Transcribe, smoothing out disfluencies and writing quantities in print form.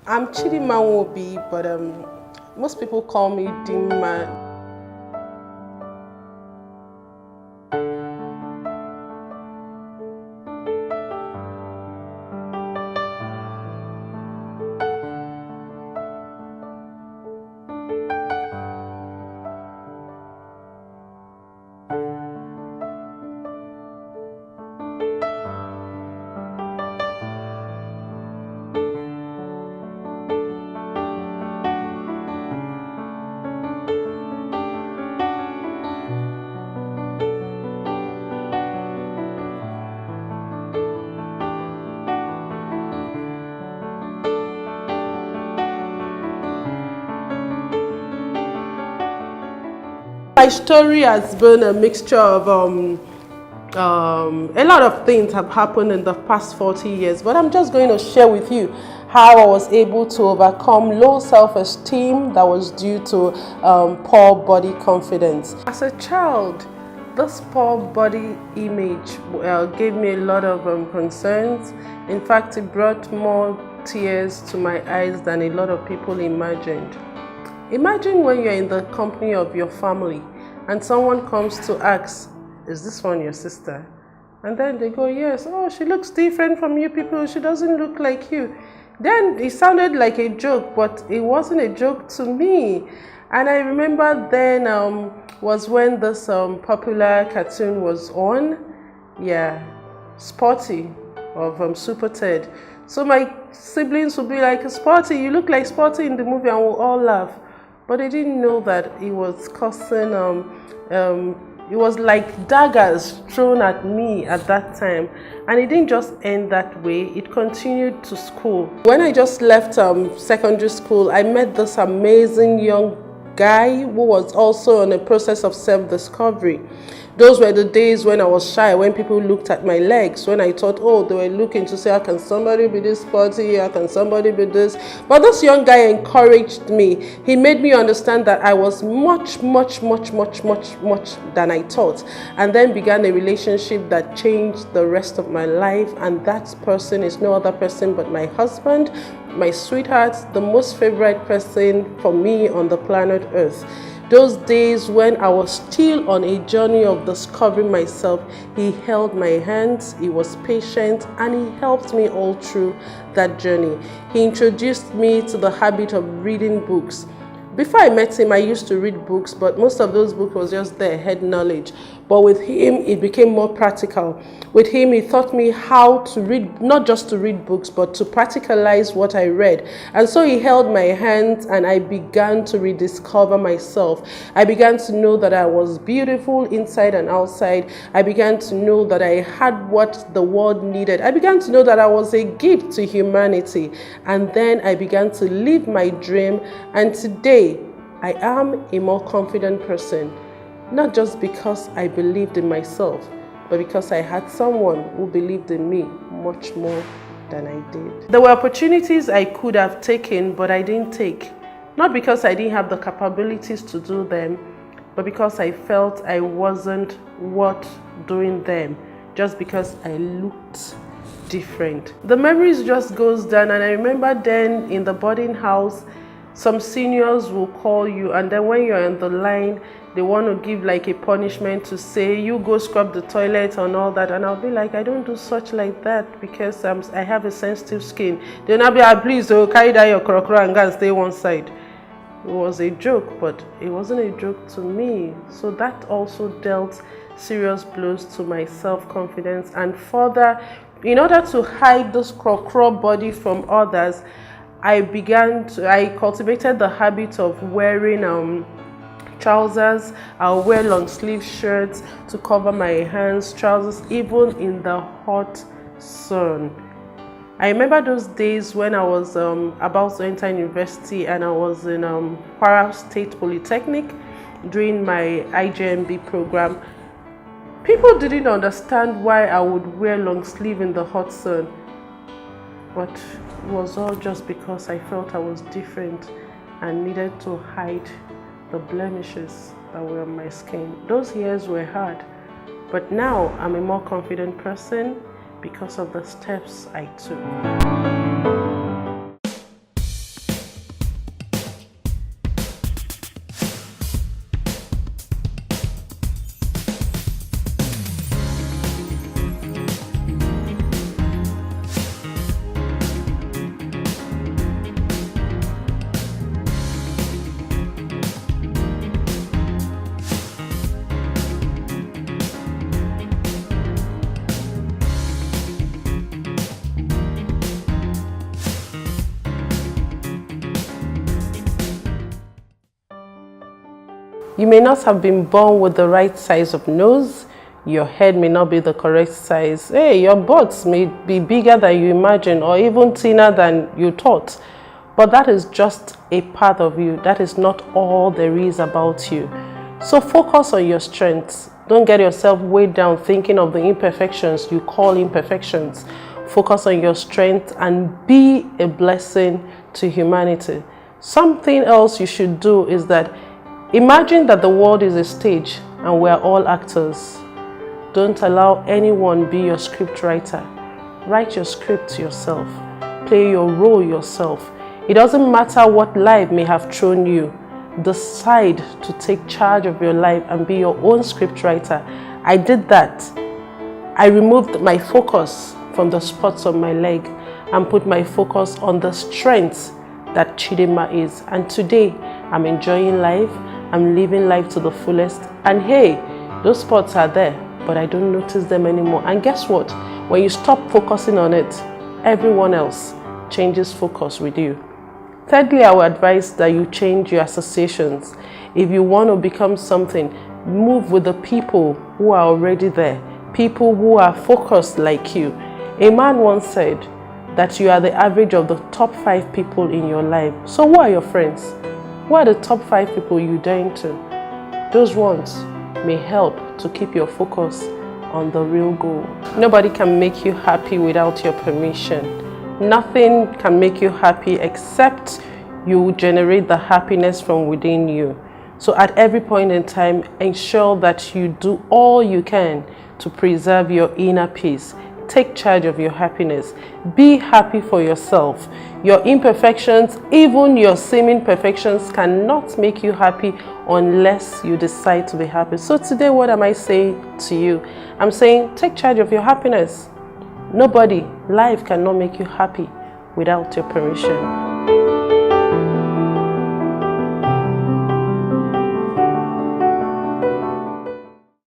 I'm Chidima Wobi, but most people call me Dimma. My story has been a mixture of a lot of things have happened in the past 40 years, but I'm just going to share with you how I was able to overcome low self-esteem that was due to poor body confidence. As a child, this poor body image gave me a lot of concerns. In fact, it brought more tears to my eyes than a lot of people imagined. Imagine when you're in the company of your family and someone comes to ask, is this one your sister? And then they go, yes. Oh, she looks different from you people. She doesn't look like you. Then it sounded like a joke, but it wasn't a joke to me. And I remember then was when this popular cartoon was on. Yeah, Sporty of Super Ted. So my siblings would be like, Sporty, you look like Sporty in the movie, and we'll all laugh. But they didn't know that it was causing, it was like daggers thrown at me at that time. And it didn't just end that way, it continued to school. When I just left secondary school, I met this amazing young guy who was also in a process of self-discovery. Those were the days when I was shy, when people looked at my legs, when I thought, oh, they were looking to say, how can somebody be this sporty? How can somebody be this? But this young guy encouraged me. He made me understand that I was much than I thought. And then began a relationship that changed the rest of my life. And that person is no other person but my husband, my sweetheart, the most favorite person for me on the planet Earth. Those days when I was still on a journey of discovering myself, he held my hands, he was patient, and he helped me all through that journey. He introduced me to the habit of reading books. Before I met him, I used to read books, but most of those books was just there, head knowledge. But with him, it became more practical. With him, he taught me how to read, not just to read books, but to practicalize what I read. And so he held my hands and I began to rediscover myself. I began to know that I was beautiful inside and outside. I began to know that I had what the world needed. I began to know that I was a gift to humanity. And then I began to live my dream. And today, I am a more confident person. Not just because I believed in myself, but because I had someone who believed in me much more than I did. There were opportunities I could have taken, but I didn't take. Not because I didn't have the capabilities to do them, but because I felt I wasn't worth doing them, just because I looked different. The memories just goes down, and I remember then in the boarding house, some seniors will call you, and then when you're in the line, they want to give like a punishment to say, you go scrub the toilet and all that. And I'll be like, I don't do such like that because I have a sensitive skin. Then I'll be like, please, carry down your crocodile and go and stay one side. It was a joke, but it wasn't a joke to me. So that also dealt serious blows to my self-confidence. And further, in order to hide this crocodile body from others, I cultivated the habit of wearing trousers. I'll wear long sleeve shirts to cover my hands, trousers, even in the hot sun. I remember those days when I was about to enter university and I was in Kwara State Polytechnic doing my IJMB program. People didn't understand why I would wear long sleeve in the hot sun, but it was all just because I felt I was different and needed to hide the blemishes that were on my skin. Those years were hard, but now I'm a more confident person because of the steps I took. You may not have been born with the right size of nose. Your head may not be the correct size. Hey, your butt may be bigger than you imagined or even thinner than you thought. But that is just a part of you. That is not all there is about you. So focus on your strengths. Don't get yourself weighed down thinking of the imperfections you call imperfections. Focus on your strength and be a blessing to humanity. Something else you should do is that imagine that the world is a stage and we are all actors. Don't allow anyone be your script writer. Write your script yourself. Play your role yourself. It doesn't matter what life may have thrown you. Decide to take charge of your life and be your own script writer. I did that. I removed my focus from the spots on my leg and put my focus on the strengths that Chidima is. And today, I'm enjoying life. I'm living life to the fullest. And hey, those spots are there, but I don't notice them anymore. And guess what? When you stop focusing on it, everyone else changes focus with you. Thirdly, I would advise that you change your associations. If you want to become something, move with the people who are already there, people who are focused like you. A man once said that you are the average of the top 5 people in your life. So who are your friends? Who are the top 5 people you dine to? Those ones may help to keep your focus on the real goal. Nobody can make you happy without your permission. Nothing can make you happy except you generate the happiness from within you. So at every point in time, ensure that you do all you can to preserve your inner peace. Take charge of your happiness. Be happy for yourself. Your imperfections, even your seeming perfections, cannot make you happy unless you decide to be happy. So today, what am I saying to you? I'm saying take charge of your happiness. Nobody, life cannot make you happy without your permission.